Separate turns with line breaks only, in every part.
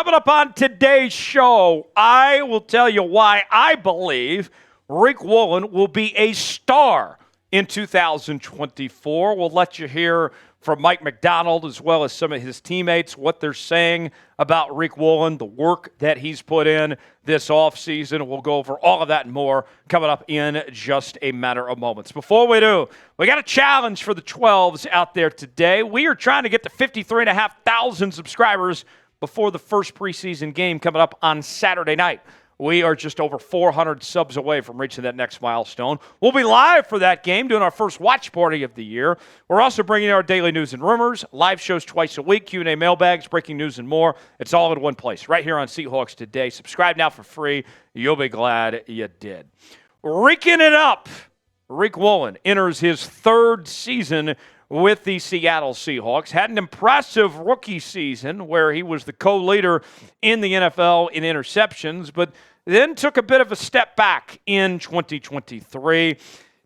Coming up on today's show, I will tell you why I believe Riq Woolen will be a star in 2024. We'll let you hear from Mike Macdonald as well as some of his teammates, what they're saying about Riq Woolen, the work that he's put in this offseason. We'll go over all of that and more coming up in just a matter of moments. Before we do, we got a challenge for the 12s out there today. We are trying to get to 53,500 subscribers before the first preseason game coming up on Saturday night. We are just over 400 subs away from reaching that next milestone. We'll be live for that game, doing our first watch party of the year. We're also bringing our daily news and rumors, live shows twice a week, Q&A mailbags, breaking news, and more. It's all in one place, right here on Seahawks Today. Subscribe now for free. You'll be glad you did. Reeking it up, Riq Woolen enters his third season with the Seattle Seahawks. Had an impressive rookie season where he was the co-leader in the NFL in interceptions, but then took a bit of a step back in 2023.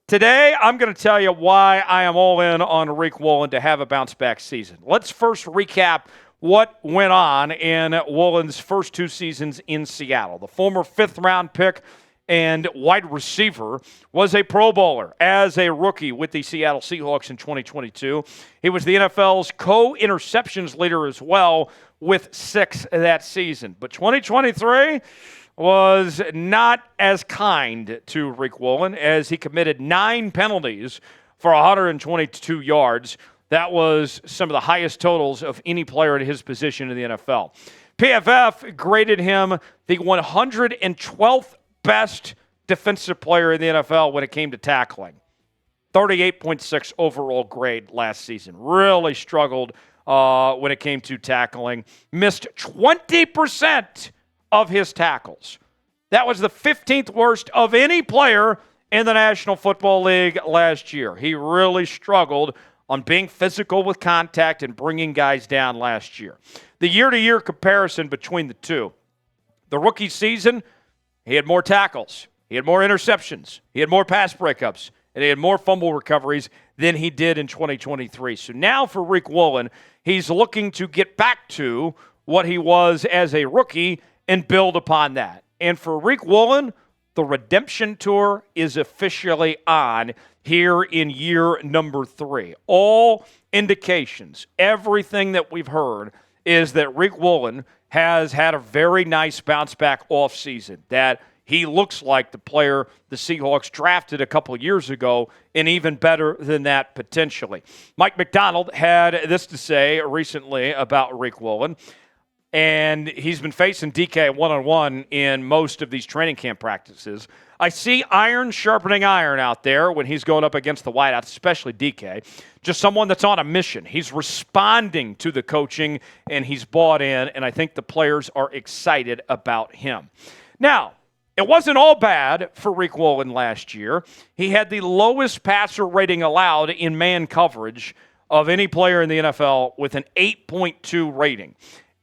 Today, I'm going to tell you why I am all in on Riq Woolen to have a bounce-back season. Let's first recap what went on in Woolen's first two seasons in Seattle. The former fifth-round pick and wide receiver was a Pro Bowler as a rookie with the Seattle Seahawks in 2022. He was the NFL's co-interceptions leader as well with 6 that season. But 2023 was not as kind to Riq Woolen as he committed 9 penalties for 122 yards. That was some of the highest totals of any player at his position in the NFL. PFF graded him the 112th best defensive player in the NFL when it came to tackling. 38.6 overall grade last season. Really struggled when it came to tackling. Missed 20% of his tackles. That was the 15th worst of any player in the National Football League last year. He really struggled on being physical with contact and bringing guys down last year. The year-to-year comparison between the two. The rookie season, he had more tackles, he had more interceptions, he had more pass breakups, and he had more fumble recoveries than he did in 2023. So now for Riq Woolen, he's looking to get back to what he was as a rookie and build upon that. And for Riq Woolen, the redemption tour is officially on here in year number 3. All indications, everything that we've heard is that Riq Woolen has had a very nice bounce-back offseason, that he looks like the player the Seahawks drafted a couple years ago, and even better than that potentially. Mike Macdonald had this to say recently about Riq Woolen, and he's been facing DK one-on-one in most of these training camp practices. I see iron sharpening iron out there when he's going up against the wideouts, especially DK. Just someone that's on a mission. He's responding to the coaching, and he's bought in, and I think the players are excited about him. Now, it wasn't all bad for Riq Woolen last year. He had the lowest passer rating allowed in man coverage of any player in the NFL with an 8.2 rating.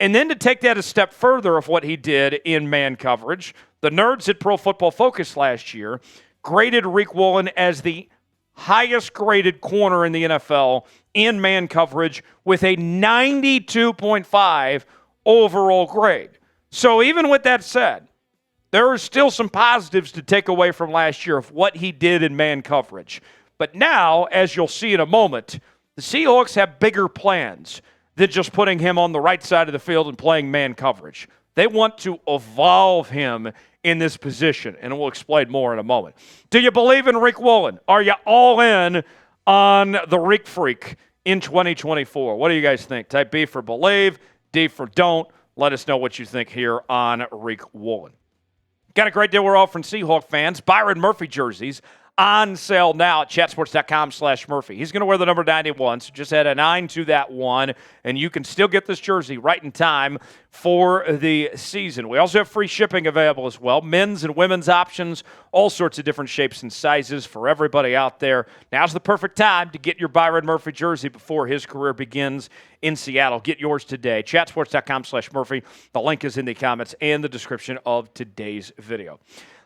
And then to take that a step further of what he did in man coverage, the nerds at Pro Football Focus last year graded Riq Woolen as the highest graded corner in the NFL in man coverage with a 92.5 overall grade. So even with that said, there are still some positives to take away from last year of what he did in man coverage. But now, as you'll see in a moment, the Seahawks have bigger plans than just putting him on the right side of the field and playing man coverage. They want to evolve him in this position, and we'll explain more in a moment. Do you believe in Riq Woolen? Are you all in on the Riq Freak in 2024? What do you guys think? Type B for believe, D for don't. Let us know what you think here on Riq Woolen. Got a great deal we're offering Seahawk fans. Byron Murphy jerseys on sale now at chatsports.com/Murphy. He's going to wear the number 91, so just add a 9 to that 1, and you can still get this jersey right in time for the season. We also have free shipping available as well. Men's and women's options, all sorts of different shapes and sizes for everybody out there. Now's the perfect time to get your Byron Murphy jersey before his career begins in Seattle. Get yours today. Chatsports.com/Murphy. The link is in the comments and the description of today's video.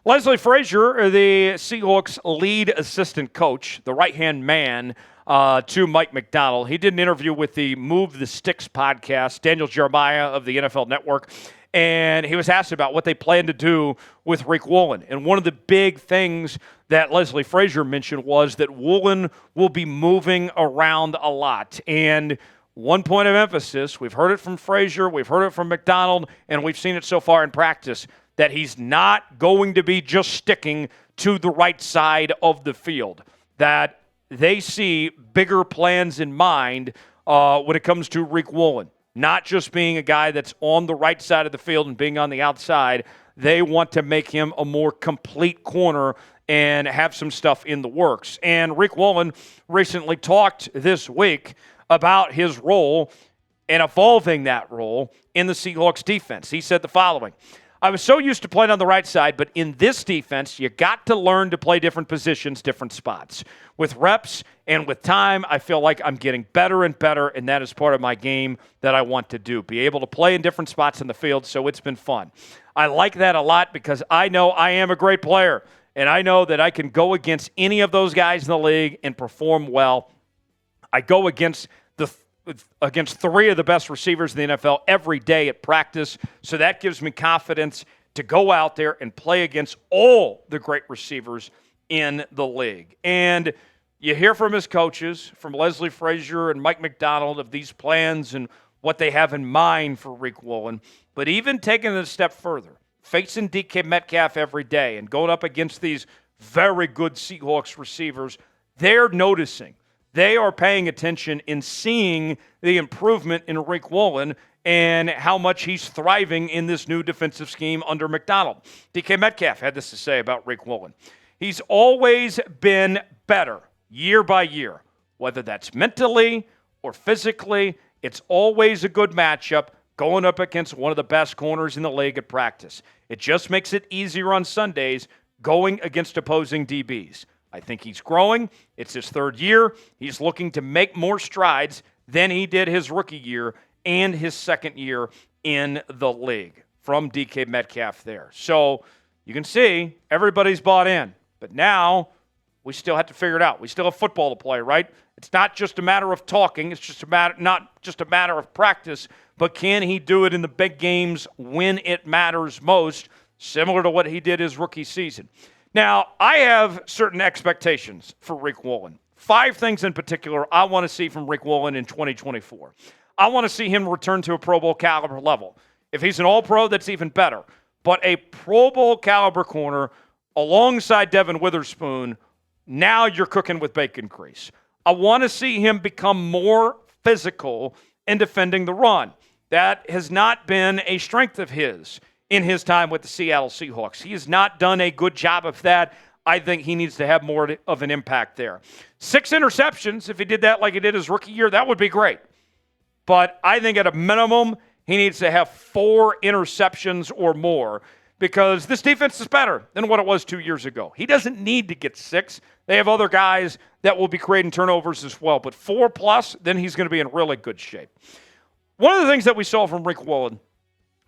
Leslie Fraizer, the Seahawks lead assistant coach, the right-hand man to Mike Macdonald. He did an interview with the Move the Sticks podcast, Daniel Jeremiah of the NFL Network, and he was asked about what they plan to do with Riq Woolen. And one of the big things that Leslie Fraizer mentioned was that Woolen will be moving around a lot. And one point of emphasis, we've heard it from Fraizer, we've heard it from Macdonald, and we've seen it so far in practice, that he's not going to be just sticking to the right side of the field, that they see bigger plans in mind when it comes to Riq Woolen. Not just being a guy that's on the right side of the field and being on the outside. They want to make him a more complete corner and have some stuff in the works. And Riq Woolen recently talked this week about his role and evolving that role in the Seahawks defense. He said the following: I was so used to playing on the right side, but in this defense, you got to learn to play different positions, different spots. With reps and with time, I feel like I'm getting better and better, and that is part of my game that I want to do, be able to play in different spots in the field, so it's been fun. I like that a lot because I know I am a great player, and I know that I can go against any of those guys in the league and perform well. I go against three of the best receivers in the NFL every day at practice, so that gives me confidence to go out there and play against all the great receivers in the league. And you hear from his coaches, from Leslie Fraizer and Mike Macdonald, of these plans and what they have in mind for Riq Woolen. But even taking it a step further, facing DK Metcalf every day and going up against these very good Seahawks receivers, they're noticing. They are paying attention and seeing the improvement in Riq Woolen and how much he's thriving in this new defensive scheme under Macdonald. DK Metcalf had this to say about Riq Woolen. He's always been better year by year, whether that's mentally or physically. It's always a good matchup going up against one of the best corners in the league at practice. It just makes it easier on Sundays going against opposing DBs. I think he's growing. It's his third year. He's looking to make more strides than he did his rookie year and his second year in the league from DK Metcalf there. So you can see everybody's bought in. But now we still have to figure it out. We still have football to play, right? It's not just a matter of talking. It's just not just a matter of practice. But can he do it in the big games when it matters most, similar to what he did his rookie season? Now, I have certain expectations for Riq Woolen. 5 things in particular I want to see from Riq Woolen in 2024. I want to see him return to a Pro Bowl caliber level. If he's an All-Pro, that's even better. But a Pro Bowl caliber corner alongside Devin Witherspoon, now you're cooking with bacon grease. I want to see him become more physical in defending the run. That has not been a strength of his in his time with the Seattle Seahawks. He has not done a good job of that. I think he needs to have more of an impact there. 6 interceptions, if he did that like he did his rookie year, that would be great. But I think at a minimum, he needs to have 4 interceptions or more because this defense is better than what it was 2 years ago. He doesn't need to get 6. They have other guys that will be creating turnovers as well. But 4+, then he's going to be in really good shape. One of the things that we saw from Riq Woolen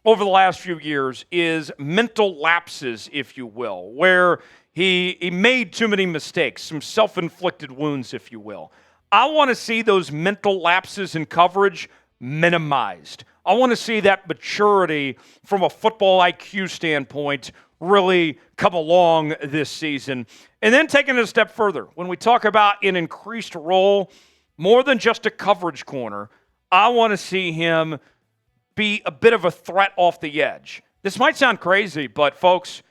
over the last few years is mental lapses, if you will, where he made too many mistakes, some self-inflicted wounds, if you will. I want to see those mental lapses in coverage minimized. I want to see that maturity from a football IQ standpoint really come along this season. And then taking it a step further, when we talk about an increased role, more than just a coverage corner, I want to see him be a bit of a threat off the edge. This might sound crazy, but folks,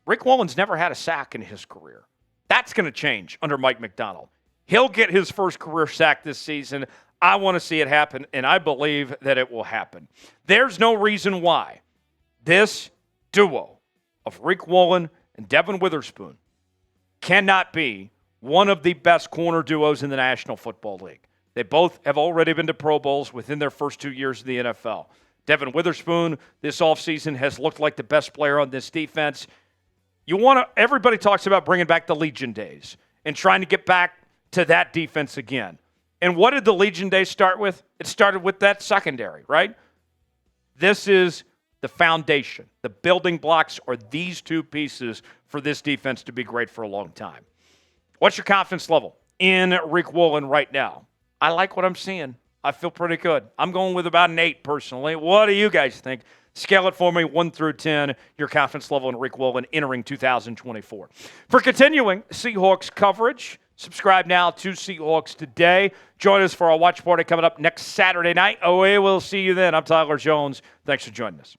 Riq Woolen's never had a sack in his career. That's going to change under Mike Macdonald. He'll get his first career sack this season. I want to see it happen, and I believe that it will happen. There's no reason why this duo of Riq Woolen and Devin Witherspoon cannot be one of the best corner duos in the National Football League. They both have already been to Pro Bowls within their first 2 years in the NFL. Devin Witherspoon this offseason has looked like the best player on this defense. Everybody talks about bringing back the Legion days and trying to get back to that defense again. And what did the Legion days start with? It started with that secondary, right? This is the foundation. The building blocks are these 2 pieces for this defense to be great for a long time. What's your confidence level in Riq Woolen right now? I like what I'm seeing. I feel pretty good. I'm going with about an 8 personally. What do you guys think? Scale it for me, 1 through 10, your confidence level in Riq Woolen entering 2024. For continuing Seahawks coverage, subscribe now to Seahawks Today. Join us for our watch party coming up next Saturday night. We will see you then. I'm Tyler Jones. Thanks for joining us.